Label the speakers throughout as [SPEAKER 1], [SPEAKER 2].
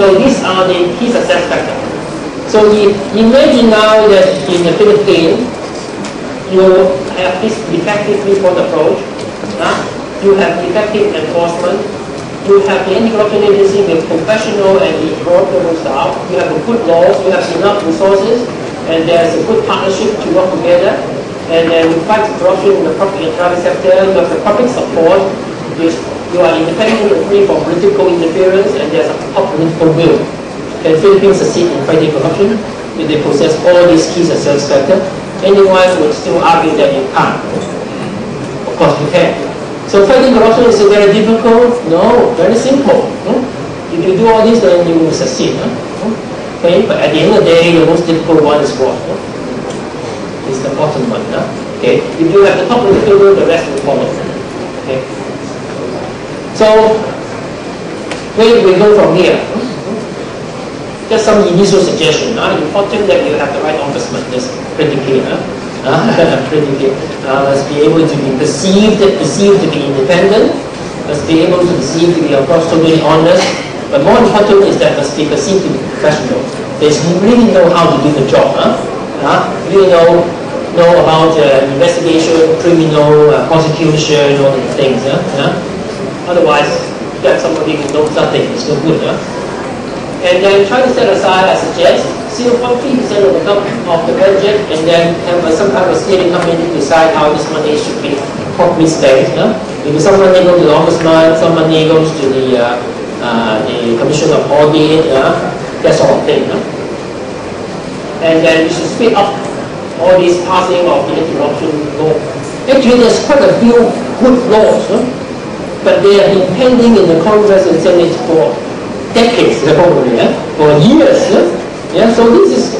[SPEAKER 1] So these are the key success factors. So imagine now that in the Philippines, you have this effective three-pronged approach. You have effective enforcement. You have the anti-corruption agency with professional and incorruptible staff. You have the good laws. You have enough resources, and there's a good partnership to work together. And then you fight corruption in the public and private sector. You have the public support. You are independent and free from political interference, and there's a top political will. Can Philippines succeed in fighting corruption if they possess all these key success factors? Anyone would still argue that you can't. Of course you can. So fighting corruption is very difficult? No, very simple. If you do all this, then you will succeed. Okay, but at the end of the day, the most difficult one is what? It's the bottom one. Okay, if you have the top political will, the rest will follow. Okay. So, where do we go from here? Just some initial suggestion. Important that you have the right ombudsman. That's pretty clear. Pretty clear. Must be able to be perceived to be independent. Must be able to perceive to be approximately honest. But more important is that must be perceived to be professional. They really know how to do the job. Really know about investigation, criminal prosecution, all these things. Otherwise, get somebody who knows nothing. It's no good. And then try to set aside, I suggest, 0.3% of the budget, and then have some kind of steering committee to decide how this money should be properly spent. Maybe some money goes to the ombudsman, some money goes to the Commission of Audit, that sort of thing. And then you should speed up all these passing of the anti-corruption law. Actually, there's quite a few good laws, but they have been pending in the Congress and Senate for decades, probably, for years. So this is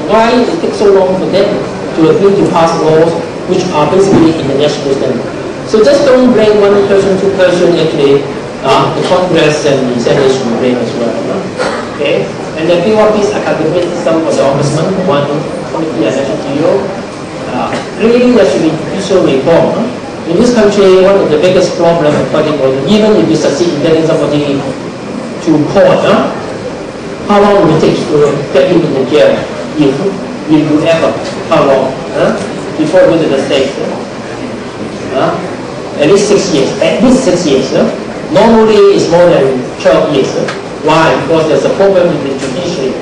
[SPEAKER 1] why it takes so long for them to agree to pass laws which are basically international standard. So just don't blame one person, two person. Actually, the Congress and the Senate should blame as well. Okay, and then build up this accountability system for the ombudsman. One committee I mentioned to you. Really, there should be judicial reform. In this country, one of the biggest problems of fighting corruption, even if you succeed in getting somebody to court, how long will it take to get him in the jail? If you ever, how long? Before you go to the States? At least 6 years. At least 6 years. Normally, it's more than 12 years. Why? Because there's a problem in the judiciary.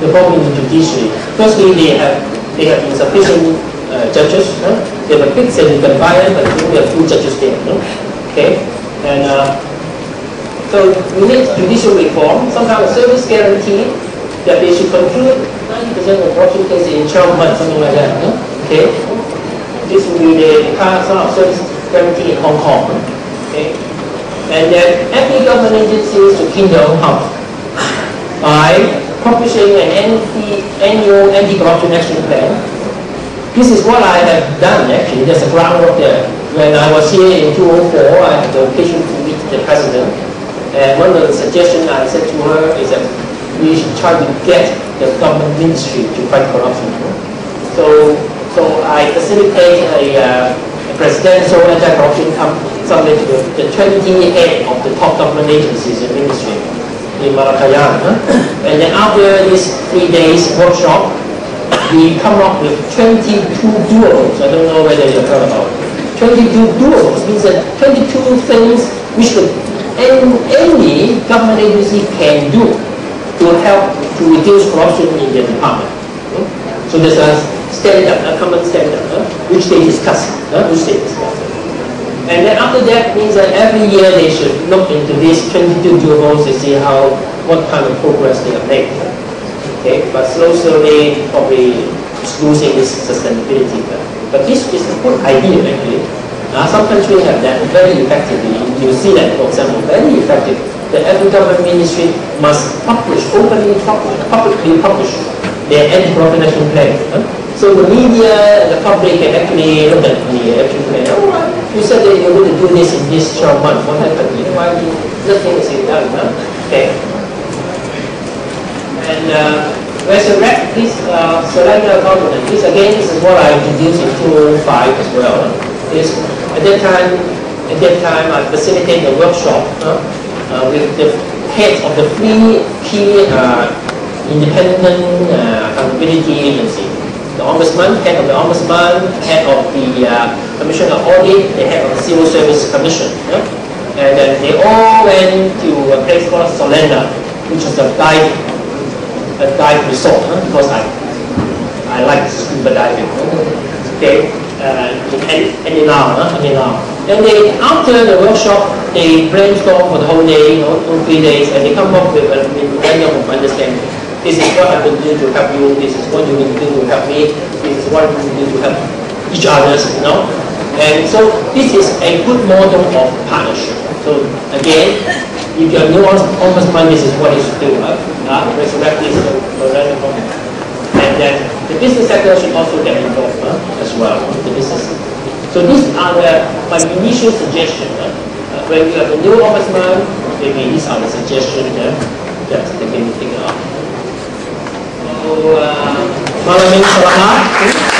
[SPEAKER 1] The problem in the judiciary. Firstly, they have insufficient judges. They have a big Senate bias, but we have 2 judges there. Okay, and so we need judicial reform, some kind of service guarantee that they should conclude 90% of corruption cases in 12 months, something like that. Okay, this will be the kind of service guarantee in Hong Kong. Okay, and then every government agency should clean their own house by publishing an annual anti-corruption action plan. This is what I have done actually. There's a groundwork there. When I was here in 2004, I had the occasion to meet the president. And one of the suggestions I said to her is that we should try to get the government ministry to fight corruption. So I facilitate a presidential anti-corruption summit with the 20 head of the top government agencies and ministry in Malacayan. And then after this 3 days workshop, we come up with 22 doables. I don't know whether you've heard about it. 22 doables means that 22 things which any government agency can do to help to reduce corruption in their department. So there's a standard, a common standard, which they discuss. And then after that means that every year they should look into these 22 doables to see what kind of progress they have made. Okay, but slowly probably it's losing its sustainability. But this is a good idea actually. Some countries have that very effectively. You see that, for example, very effective. That every government ministry must publicly publish their anti-corruption action plan. So the media and the public can actually look at the action plan. Oh, you said that you're going to do this in this 12 months. What happened? Why nothing is done? Okay. And resurrect this selective government. This again, this is what I introduced in 2005 as well. At that time, I facilitated a workshop with the heads of the three key independent accountability agencies. The Ombudsman, head of the Ombudsman, head of the Commission of Audit, the head of the Civil Service Commission. Yeah? And then they all went to a place called Solenda, which is a dive resort, because I like scuba diving. Okay, in now. Then after the workshop, they brainstorm for the whole day, 3 days, and they come up with a memorandum of understanding. This is what I will do to help you. This is what you will do to help me. This is what we will do to help each other. And so this is a good model of partnership. So again, if you are new ombudsman, this is what you should do. Resurrect this, and then the business sector should also get involved as well. The business. So these are my initial suggestions. When you have a new ombudsman, maybe these are the suggestions that they can take up. So, maraming salamat.